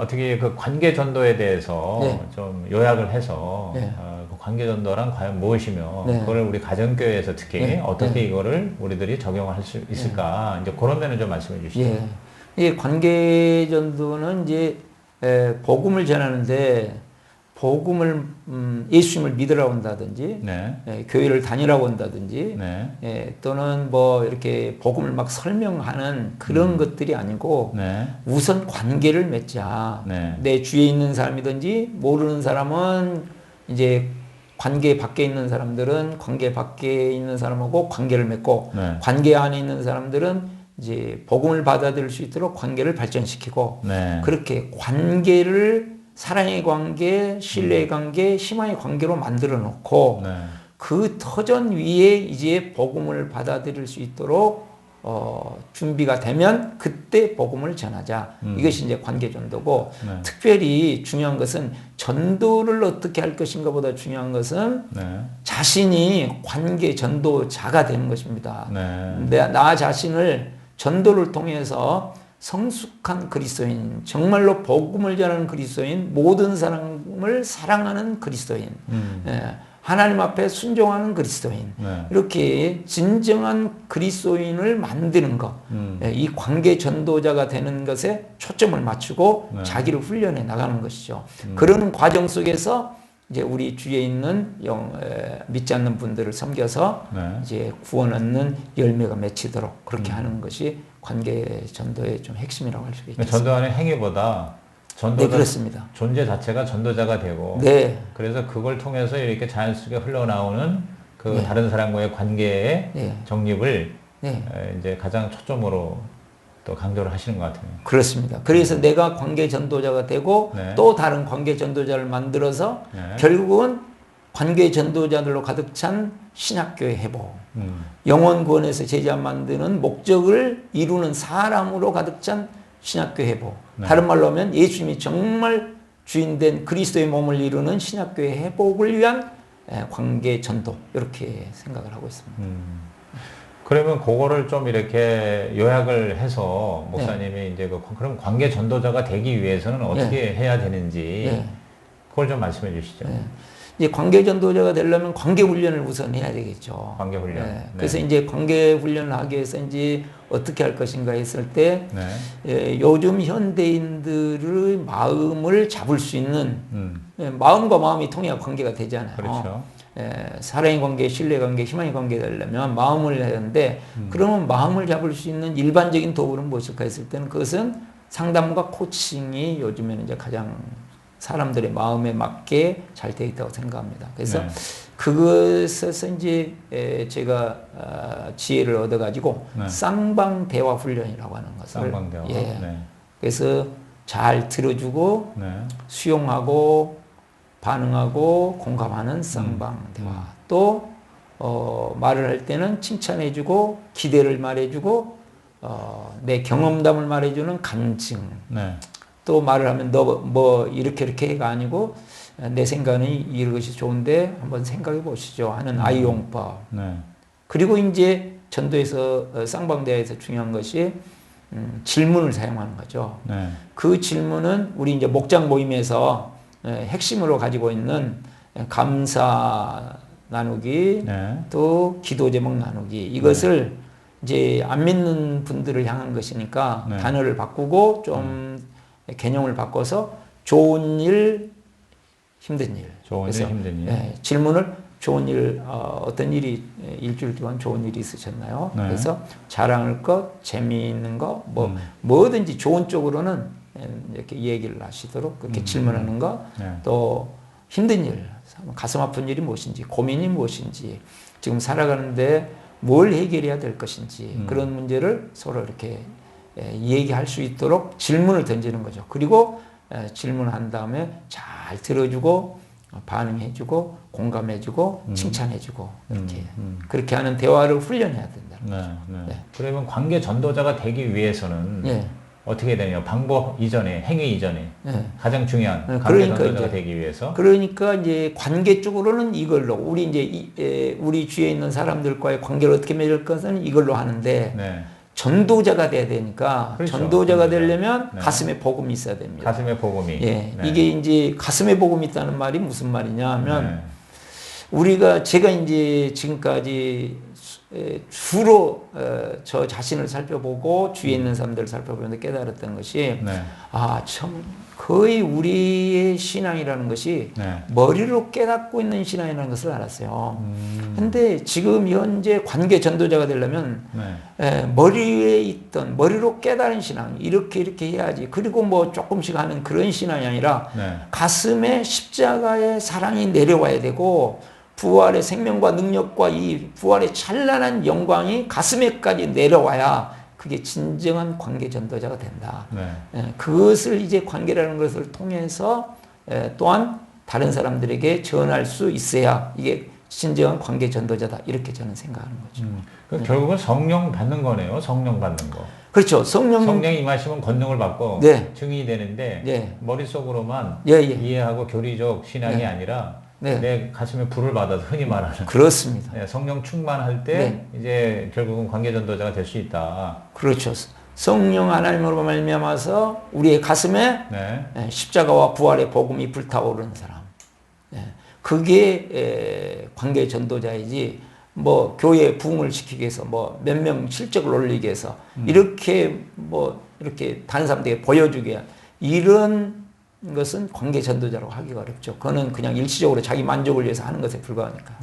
어떻게 그 관계 전도에 대해서 네. 좀 요약을 해서 네. 그 관계 전도란 과연 무엇이며 네. 그거를 우리 가정교회에서 특히 네. 어떻게 네. 이거를 우리들이 적용할 수 있을까 이제 그런 면을 좀 말씀해 주시죠. 예. 이 관계 전도는 이제 복음을 전하는데 복음을 예수님을 믿으라고 한다든지 네. 교회를 다니라고 한다든지 네. 또는 뭐 이렇게 복음을 막 설명하는 그런 것들이 아니고 네. 우선 관계를 맺자. 네. 내 주위에 있는 사람이든지 모르는 사람은 이제 관계 밖에 있는 사람들은 관계 밖에 있는 사람하고 관계를 맺고 네. 관계 안에 있는 사람들은 이제 복음을 받아들일 수 있도록 관계를 발전시키고 네. 그렇게 관계를 사랑의 관계, 신뢰의 관계, 희망의 관계로 만들어 놓고 네. 그 터전 위에 이제 복음을 받아들일 수 있도록 준비가 되면 그때 복음을 전하자. 이것이 이제 관계 전도고 네. 특별히 중요한 것은 전도를 어떻게 할 것인가 보다 중요한 것은 네. 자신이 관계 전도자가 되는 것입니다. 네. 나 자신을 전도를 통해서 성숙한 그리스도인, 정말로 복음을 전하는 그리스도인, 모든 사람을 사랑하는 그리스도인, 하나님 앞에 순종하는 그리스도인, 네. 이렇게 진정한 그리스도인을 만드는 것, 이 관계 전도자가 되는 것에 초점을 맞추고 네. 자기를 훈련해 나가는 것이죠. 그런 과정 속에서 이제 우리 주위에 있는 믿지 않는 분들을 섬겨서 네. 이제 구원 얻는 열매가 맺히도록 그렇게 하는 것이 관계 전도의 좀 핵심이라고 할 수 있겠습니다. 전도하는 행위보다 전도자 네, 그렇습니다. 존재 자체가 전도자가 되고 네. 그래서 그걸 통해서 이렇게 자연스럽게 흘러나오는 그 네. 다른 사람과의 관계의 네. 정립을 네. 이제 가장 초점으로 또 강조를 하시는 것 같아요. 그렇습니다. 그래서 내가 관계 전도자가 되고 네. 또 다른 관계 전도자를 만들어서 네. 결국은 관계 전도자들로 가득 찬 신학교의 회복, 영혼 구원에서 제자 만드는 목적을 이루는 사람으로 가득 찬 신학교 회복. 네. 다른 말로 하면 예수님이 정말 주인된 그리스도의 몸을 이루는 신학교의 회복을 위한 관계 전도 이렇게 생각을 하고 있습니다. 그러면 그거를 좀 이렇게 요약을 해서 목사님이 이제 그럼 관계 전도자가 되기 위해서는 어떻게 해야 되는지 그걸 좀 말씀해 주시죠. 이제 관계 전도자가 되려면 관계 훈련을 우선 해야 되겠죠. 관계 훈련. 네. 그래서 이제 관계 훈련을 하기 위해서 이제 어떻게 할 것인가 했을 때 요즘 현대인들의 마음을 잡을 수 있는 마음과 마음이 통해야 관계가 되잖아요. 그렇죠. 사랑의 관계, 신뢰 관계, 희망의 관계 되려면 마음을 해야 하는데 그러면 마음을 잡을 수 있는 일반적인 도구는 무엇일까 했을 때는 그것은 상담과 코칭이 요즘에는 이제 가장 사람들의 마음에 맞게 잘 되어 있다고 생각합니다. 그래서 그것에서 이제 제가 지혜를 얻어가지고 쌍방 대화 훈련이라고 하는 것을 쌍방 대화. 그래서 잘 들어주고 수용하고 반응하고 공감하는 쌍방 대화. 또 말을 할 때는 칭찬해주고 기대를 말해주고 내 경험담을 말해주는 간증. 또 말을 하면 너 뭐 이렇게 해가 아니고 내 생각은 이것이 좋은데 한번 생각해 보시죠 하는 아이용법. 그리고 이제 전도에서 쌍방대화에서 중요한 것이 질문을 사용하는 거죠. 그 질문은 우리 이제 목장 모임에서 핵심으로 가지고 있는 감사 나누기 또 기도 제목 나누기 이것을 이제 안 믿는 분들을 향한 것이니까 단어를 바꾸고 좀 개념을 바꿔서 좋은 일, 힘든 일. 좋은 일, 힘든 일. 질문을 좋은 일, 어떤 일이 일주일 동안 좋은 일이 있으셨나요? 그래서 자랑할 것, 재미있는 것, 뭐든지 좋은 쪽으로는 이렇게 얘기를 하시도록 그렇게 질문하는 것, 또 힘든 일, 가슴 아픈 일이 무엇인지, 고민이 무엇인지, 지금 살아가는데 뭘 해결해야 될 것인지 그런 문제를 서로 이렇게 얘기할 수 있도록 질문을 던지는 거죠. 그리고 질문한 다음에 잘 들어주고 반응해주고 공감해주고 칭찬해주고 이렇게 그렇게 하는 대화를 훈련해야 된다. 그러면 관계 전도자가 되기 위해서는 어떻게 되냐? 방법 이전에 행위 이전에 가장 중요한 관계 전도자가 되기 위해서. 그러니까 이제 관계 쪽으로는 이걸로 우리 이제 우리 주위에 있는 사람들과의 관계를 어떻게 맺을 것은 이걸로 하는데. 전도자가 돼야 되니까 그렇죠. 전도자가 되려면 네. 가슴에 복음이 있어야 됩니다. 가슴에 복음이. 예, 네. 이게 이제 가슴에 복음이 있다는 말이 무슨 말이냐 하면 네. 제가 이제 지금까지 주로 저 자신을 살펴보고 주위에 있는 사람들을 살펴보면서 깨달았던 것이 네. 참 거의 우리의 신앙이라는 것이 네. 머리로 깨닫고 있는 신앙이라는 것을 알았어요. 근데 지금 현재 관계 전도자가 되려면 네. 머리에 있던 머리로 깨달은 신앙 이렇게 해야지. 그리고 뭐 조금씩 하는 그런 신앙이 아니라 네. 가슴에 십자가의 사랑이 내려와야 되고 부활의 생명과 능력과 이 부활의 찬란한 영광이 가슴에까지 내려와야 그게 진정한 관계 전도자가 된다. 네. 그것을 이제 관계라는 것을 통해서 또한 다른 사람들에게 전할 수 있어야 이게 진정한 관계 전도자다. 이렇게 저는 생각하는 거죠. 그 결국은 성령 받는 거네요. 성령 받는 거. 그렇죠. 성령이 임하시면 권능을 받고 네. 증인이 되는데 네. 머릿속으로만 예. 이해하고 교리적 신앙이 네. 아니라 네. 내 가슴에 불을 받아서 흔히 말하는 그렇습니다. 네, 성령 충만할 때 이제 결국은 관계 전도자가 될 수 있다. 그렇죠. 성령 하나님으로 말미암아서 우리의 가슴에 십자가와 부활의 복음이 불타오르는 사람. 그게 관계 전도자이지 뭐 교회 부흥을 시키기 위해서 뭐 몇 명 실적을 올리기 위해서 이렇게 다른 사람들에게 보여주기 위한 이런 것은 관계 전도자라고 하기가 어렵죠. 그거는 그냥 일시적으로 자기 만족을 위해서 하는 것에 불과하니까.